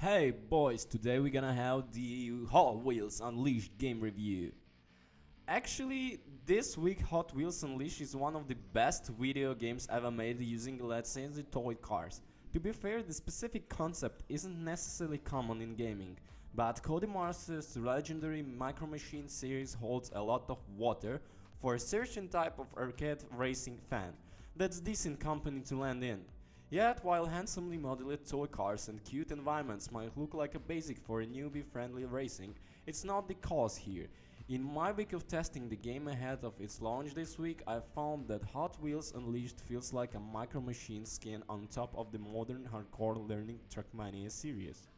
Hey boys, today we're gonna have the Hot Wheels Unleashed game review. Actually, this week Hot Wheels Unleashed is one of the best video games ever made using, let's say, the toy cars. To be fair, the specific concept isn't necessarily common in gaming, but Codemasters' legendary Micro Machines series holds a lot of water for a certain type of arcade racing fan. That's decent company to land in. Yet, while handsomely modeled toy cars and cute environments might look like a basic for a newbie-friendly racing, it's not the cause here. In my week of testing the game ahead of its launch this week, I found that Hot Wheels Unleashed feels like a Micro Machines skin on top of the modern hardcore learning Trackmania series.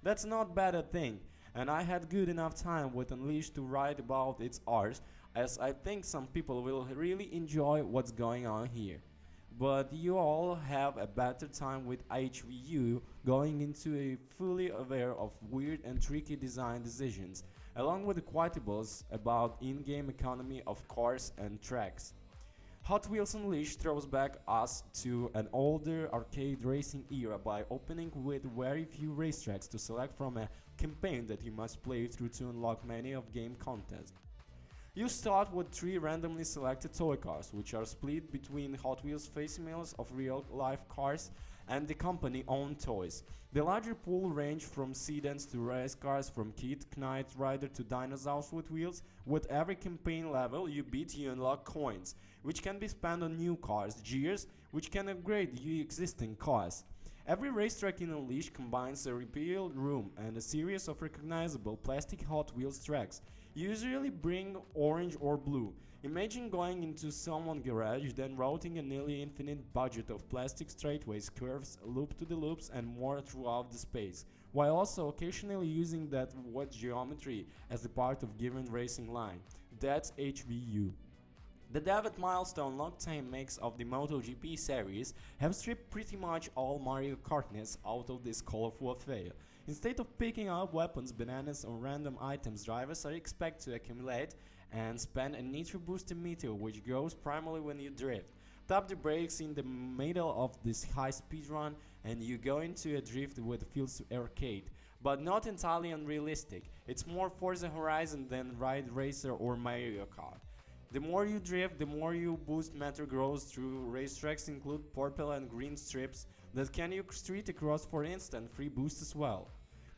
That's not bad a thing, and I had good enough time with Unleashed to write about its art, as I think some people will really enjoy what's going on here. But you all have a better time with HVU going into a fully aware of weird and tricky design decisions, along with the quotables about in-game economy of cars and tracks. Hot Wheels Unleashed throws back us to an older arcade racing era by opening with very few racetracks to select from a campaign that you must play through to unlock many of game contests. You start with 3 randomly selected toy cars, which are split between Hot Wheels facsimiles of real-life cars and the company-owned toys. The larger pool range from sedans to race cars, from Kid Knight Rider to dinosaurs with wheels. With every campaign level you beat, you unlock coins, which can be spent on new cars, gears, which can upgrade your existing cars. Every racetrack in Unleashed combines a repeal room and a series of recognizable plastic Hot Wheels tracks, usually bring orange or blue. Imagine going into someone's garage, then routing a nearly infinite budget of plastic straightaways, curves, loop-to-the-loops and more throughout the space, while also occasionally using that wet geometry as a part of given racing line. That's HVU. The David Milestone Loctane makes of the MotoGP series have stripped pretty much all Mario Kartness out of this colorful affair. Instead of picking up weapons, bananas or random items, drivers are expected to accumulate and spend a nitro booster meter, which grows primarily when you drift. Tap the brakes in the middle of this high speed run and you go into a drift with feels arcade, but not entirely unrealistic. It's more Forza Horizon than Ride Racer or Mario Kart. The more you drift, the more your boost meter grows through racetracks include purple and green strips that can you street across for instant free boost as well.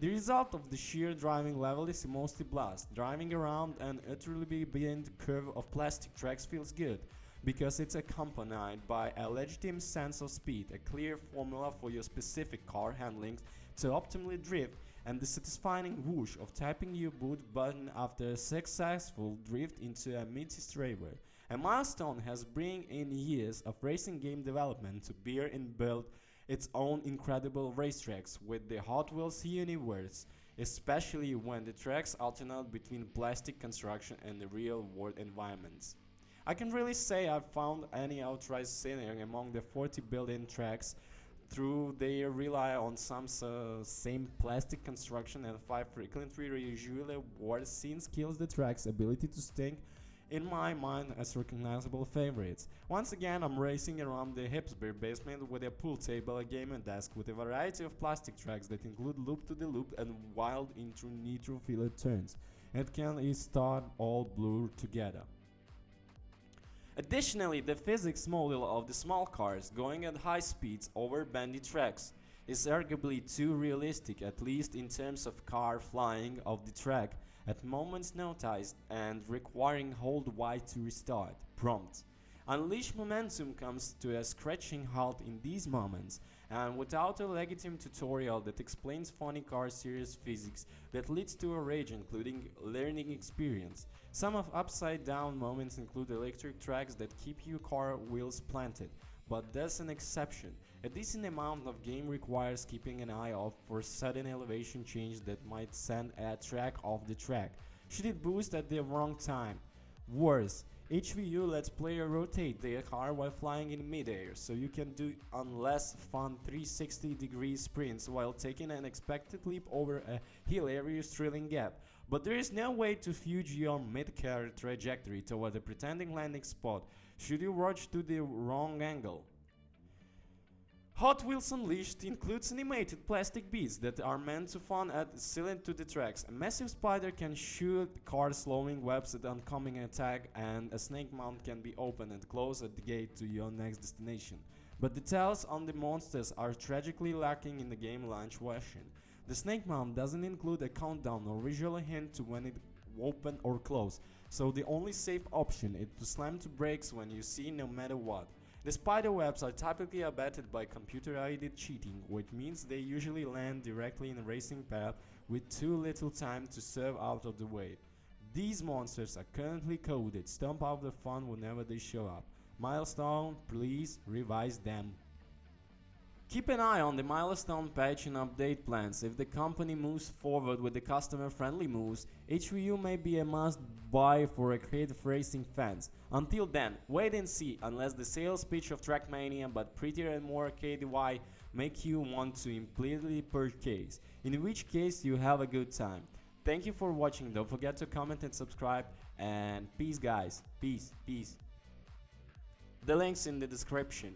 The result of the sheer driving level is mostly blast. Driving around an utterly bent curve of plastic tracks feels good, because it's accompanied by a legitimate sense of speed, a clear formula for your specific car handlings to optimally drift, and the satisfying whoosh of tapping your boot button after a successful drift into a meaty straightaway. A milestone has bring in years of racing game development to bear and build its own incredible racetracks with the Hot Wheels universe, especially when the tracks alternate between plastic construction and the real-world environments. I can really say I've found any outright scenery among the 40 billion tracks through they rely on some same plastic construction and 5 frequently usually worse scenes kills the track's ability to stink in my mind as recognizable favorites. Once again, I'm racing around the Hipsbury basement with a pool table, a gaming desk with a variety of plastic tracks that include loop-to-the-loop and wild nitro-filled turns, and can start all blurred together. Additionally, the physics model of the small cars going at high speeds over bendy tracks is arguably too realistic, at least in terms of car flying off the track at moment's notice and requiring hold wide to restart. Prompt. Unleashed momentum comes to a scratching halt in these moments, and without a legitimate tutorial that explains funny car series physics that leads to a rage including learning experience. Some of upside down moments include electric tracks that keep your car wheels planted, but that's an exception. A decent amount of game requires keeping an eye out for sudden elevation change that might send a track off the track, should it boost at the wrong time. Worse, HVU lets player rotate their car while flying in midair, so you can do less fun 360-degree sprints while taking an unexpected leap over a hilarious thrilling gap. But there is no way to fudge your mid-car trajectory toward a pretending landing spot should you rush to the wrong angle. Hot Wheels Unleashed includes animated plastic beads that are meant to fun and silent to the tracks. A massive spider can shoot cars slowing webs at oncoming attack, and a snake mount can be opened and closed at the gate to your next destination. But details on the monsters are tragically lacking in the game launch version. The snake mount doesn't include a countdown or visual hint to when it open or close, so the only safe option is to slam to brakes when you see no matter what. The spider webs are typically abetted by computer-aided cheating, which means they usually land directly in a racing path with too little time to serve out of the way. These monsters are currently coded, stomp out the fun whenever they show up. Milestone, please revise them. Keep an eye on the milestone patch and update plans. If the company moves forward with the customer-friendly moves, HVU may be a must-buy for creative racing fans. Until then, wait and see, unless the sales pitch of Trackmania but prettier and more KDY make you want to immediately purchase, in which case you have a good time. Thank you for watching, don't forget to comment and subscribe, and peace guys, peace. The link's in the description.